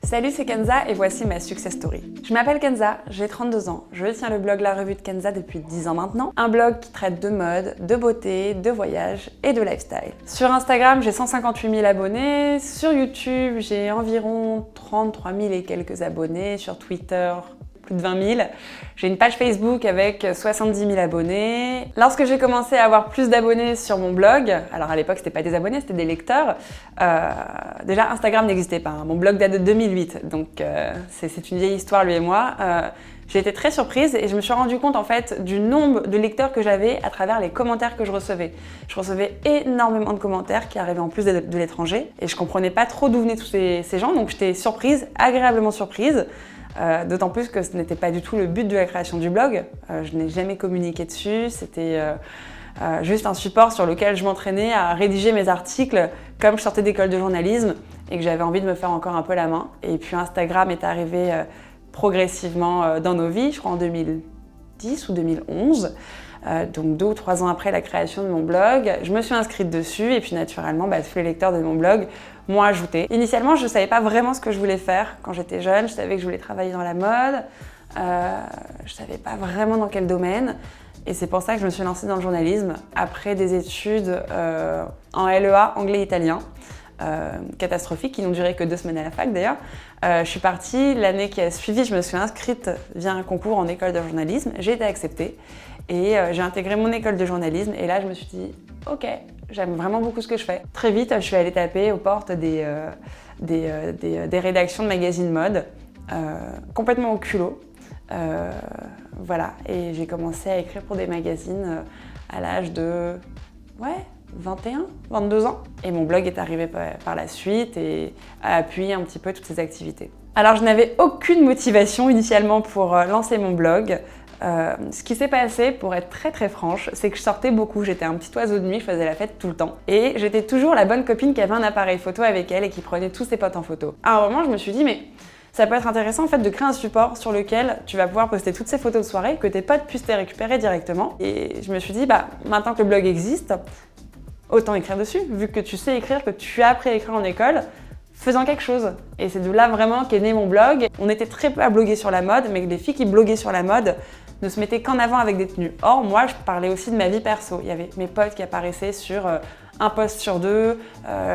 Salut, c'est Kenza et voici ma success story. Je m'appelle Kenza, j'ai 32 ans, je tiens le blog La Revue de Kenza depuis 10 ans maintenant. Un blog qui traite de mode, de beauté, de voyage et de lifestyle. Sur Instagram, j'ai 158 000 abonnés, sur YouTube, j'ai environ 33 000 et quelques abonnés, sur Twitter, plus de 20 000. J'ai une page Facebook avec 70 000 abonnés. Lorsque j'ai commencé à avoir plus d'abonnés sur mon blog, alors à l'époque c'était pas des abonnés, c'était des lecteurs, déjà Instagram n'existait pas, hein. Mon blog date de 2008, donc c'est une vieille histoire lui et moi. J'ai été très surprise et je me suis rendu compte en fait du nombre de lecteurs que j'avais à travers les commentaires que je recevais. Je recevais énormément de commentaires qui arrivaient en plus de l'étranger et je comprenais pas trop d'où venaient tous ces gens, donc j'étais surprise, agréablement surprise. D'autant plus que ce n'était pas du tout le but de la création du blog. Je n'ai jamais communiqué dessus, c'était juste un support sur lequel je m'entraînais à rédiger mes articles comme je sortais d'école de journalisme et que j'avais envie de me faire encore un peu la main. Et puis Instagram est arrivé progressivement dans nos vies, je crois en 2010 ou 2011. Donc 2 ou 3 ans après la création de mon blog, je me suis inscrite dessus et puis naturellement, tous les lecteurs de mon blog m'ont ajouté. Initialement, je ne savais pas vraiment ce que je voulais faire quand j'étais jeune. Je savais que je voulais travailler dans la mode, je ne savais pas vraiment dans quel domaine. Et c'est pour ça que je me suis lancée dans le journalisme après des études en LEA anglais-italien. Catastrophiques, qui n'ont duré que 2 semaines à la fac d'ailleurs. Je suis partie, l'année qui a suivi, je me suis inscrite via un concours en école de journalisme, j'ai été acceptée et j'ai intégré mon école de journalisme et là je me suis dit ok, j'aime vraiment beaucoup ce que je fais. Très vite, je suis allée taper aux portes des rédactions de magazines mode, complètement au culot. Voilà, et j'ai commencé à écrire pour des magazines à l'âge de 21, 22 ans. Et mon blog est arrivé par la suite et a appuyé un petit peu toutes ces activités. Alors je n'avais aucune motivation initialement pour lancer mon blog. Ce qui s'est passé, pour être très franche, c'est que je sortais beaucoup, j'étais un petit oiseau de nuit, je faisais la fête tout le temps. Et j'étais toujours la bonne copine qui avait un appareil photo avec elle et qui prenait tous ses potes en photo. À un moment, je me suis dit, mais ça peut être intéressant en fait de créer un support sur lequel tu vas pouvoir poster toutes ces photos de soirée, que tes potes puissent les récupérer directement. Et je me suis dit, maintenant que le blog existe, autant écrire dessus, vu que tu sais écrire, que tu as appris à écrire en école, faisant quelque chose. Et c'est de là vraiment qu'est né mon blog. On était très peu à bloguer sur la mode, mais les filles qui bloguaient sur la mode ne se mettaient qu'en avant avec des tenues. Or, moi, je parlais aussi de ma vie perso. Il y avait mes potes qui apparaissaient sur un post sur 2,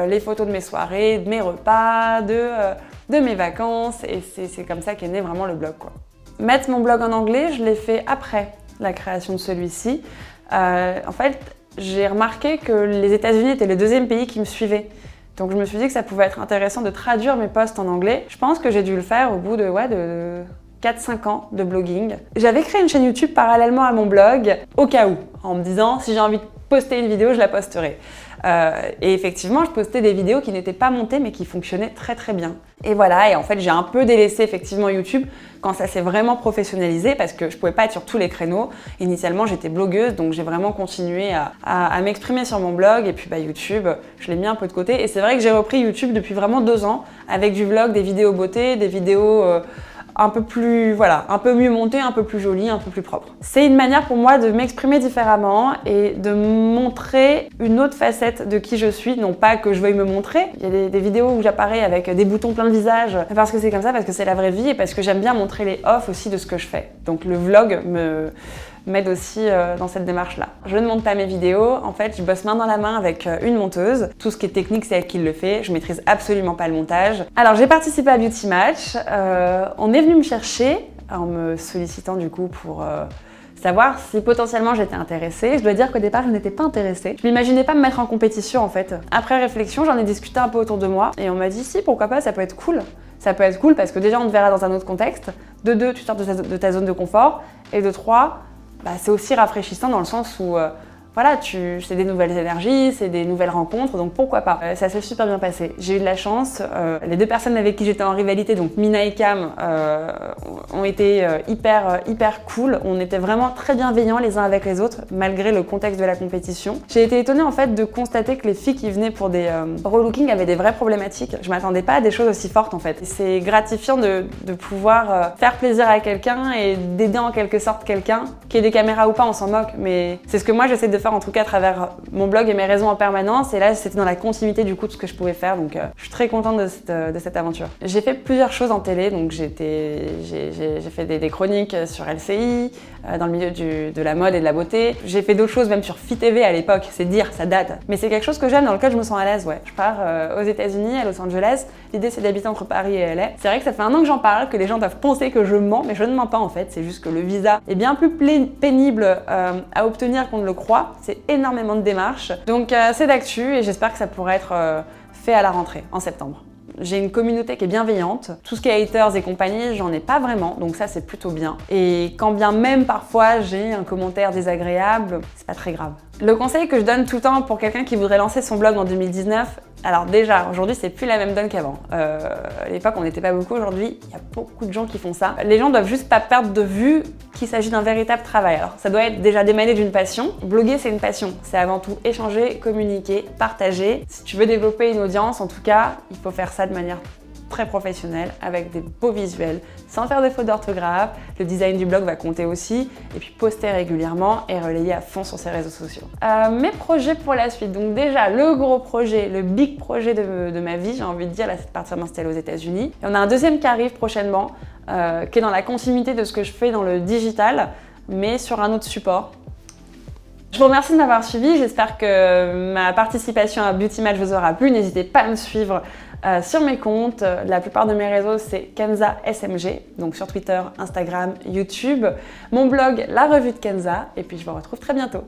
les photos de mes soirées, de mes repas, de mes vacances. Et c'est comme ça qu'est né vraiment le blog, quoi. Mettre mon blog en anglais, je l'ai fait après la création de celui-ci. En fait, j'ai remarqué que les États-Unis étaient le 2e pays qui me suivait. Donc je me suis dit que ça pouvait être intéressant de traduire mes posts en anglais. Je pense que j'ai dû le faire au bout de 4-5 ans de blogging. J'avais créé une chaîne YouTube parallèlement à mon blog, au cas où, en me disant si j'ai envie de poster une vidéo, je la posterai. Et effectivement, je postais des vidéos qui n'étaient pas montées mais qui fonctionnaient très bien. Et voilà, et en fait j'ai un peu délaissé effectivement YouTube quand ça s'est vraiment professionnalisé parce que je pouvais pas être sur tous les créneaux. Initialement j'étais blogueuse, donc j'ai vraiment continué à m'exprimer sur mon blog et puis YouTube, je l'ai mis un peu de côté. Et c'est vrai que j'ai repris YouTube depuis vraiment 2 ans avec du vlog, des vidéos beauté, des vidéos un peu plus, un peu mieux monté, un peu plus joli, un peu plus propre. C'est une manière pour moi de m'exprimer différemment et de montrer une autre facette de qui je suis, non pas que je veuille me montrer. Il y a des vidéos où j'apparais avec des boutons plein de visage, parce que c'est comme ça, parce que c'est la vraie vie et parce que j'aime bien montrer les off aussi de ce que je fais. Donc le vlog m'aide aussi dans cette démarche-là. Je ne monte pas mes vidéos, en fait je bosse main dans la main avec une monteuse. Tout ce qui est technique, c'est elle qui le fait, je maîtrise absolument pas le montage. Alors j'ai participé à Beauty Match, on est venu me chercher en me sollicitant du coup pour savoir si potentiellement j'étais intéressée. Je dois dire qu'au départ je n'étais pas intéressée. Je m'imaginais pas me mettre en compétition en fait. Après réflexion, j'en ai discuté un peu autour de moi et on m'a dit si, pourquoi pas, ça peut être cool. Ça peut être cool parce que déjà on te verra dans un autre contexte. De 2, tu sors de ta zone de confort et de 3, c'est aussi rafraîchissant dans le sens où c'est des nouvelles énergies, c'est des nouvelles rencontres, donc pourquoi pas. Ça s'est super bien passé. J'ai eu de la chance, les 2 personnes avec qui j'étais en rivalité, donc Mina et Cam, ont été hyper cool. On était vraiment très bienveillants les uns avec les autres, malgré le contexte de la compétition. J'ai été étonnée en fait de constater que les filles qui venaient pour des relooking avaient des vraies problématiques. Je m'attendais pas à des choses aussi fortes en fait. C'est gratifiant de pouvoir faire plaisir à quelqu'un et d'aider en quelque sorte quelqu'un, qu'il y ait des caméras ou pas, on s'en moque, mais c'est ce que moi j'essaie de faire en tout cas à travers mon blog et mes réseaux en permanence. Et là, c'était dans la continuité du coup de ce que je pouvais faire. Donc, je suis très contente de cette aventure. J'ai fait plusieurs choses en télé. Donc, j'ai fait des chroniques sur LCI, dans le milieu de la mode et de la beauté. J'ai fait d'autres choses même sur Fit TV à l'époque. C'est dire, ça date. Mais c'est quelque chose que j'aime, dans lequel je me sens à l'aise. Ouais. Je pars aux États-Unis, à Los Angeles. L'idée, c'est d'habiter entre Paris et LA. C'est vrai que ça fait 1 an que j'en parle, que les gens doivent penser que je mens, mais je ne mens pas en fait. C'est juste que le visa est bien plus pénible à obtenir qu'on ne le croit. C'est énormément de démarches. Donc c'est d'actu et j'espère que ça pourra être fait à la rentrée, en septembre. J'ai une communauté qui est bienveillante. Tout ce qui est haters et compagnie, j'en ai pas vraiment, donc ça c'est plutôt bien. Et quand bien même parfois j'ai un commentaire désagréable, c'est pas très grave. Le conseil que je donne tout le temps pour quelqu'un qui voudrait lancer son blog en 2019, alors déjà, aujourd'hui c'est plus la même donne qu'avant. À l'époque on n'était pas beaucoup, aujourd'hui il y a beaucoup de gens qui font ça. Les gens doivent juste pas perdre de vue qu'il s'agit d'un véritable travail. Alors ça doit être déjà démané d'une passion. Bloguer c'est une passion, c'est avant tout échanger, communiquer, partager. Si tu veux développer une audience, en tout cas, il faut faire ça de manière très professionnelle, avec des beaux visuels, sans faire de fautes d'orthographe. Le design du blog va compter aussi, et puis poster régulièrement et relayer à fond sur ses réseaux sociaux. Mes projets pour la suite, donc déjà le gros projet, le big projet de ma vie, j'ai envie de dire, là c'est de partir m'installer aux États-Unis. Et on a un deuxième qui arrive prochainement, qui est dans la continuité de ce que je fais dans le digital, mais sur un autre support. Je vous remercie de m'avoir suivi, j'espère que ma participation à Beauty Match vous aura plu. N'hésitez pas à me suivre sur mes comptes. La plupart de mes réseaux, c'est Kenza SMG, donc sur Twitter, Instagram, YouTube. Mon blog, La Revue de Kenza, et puis je vous retrouve très bientôt.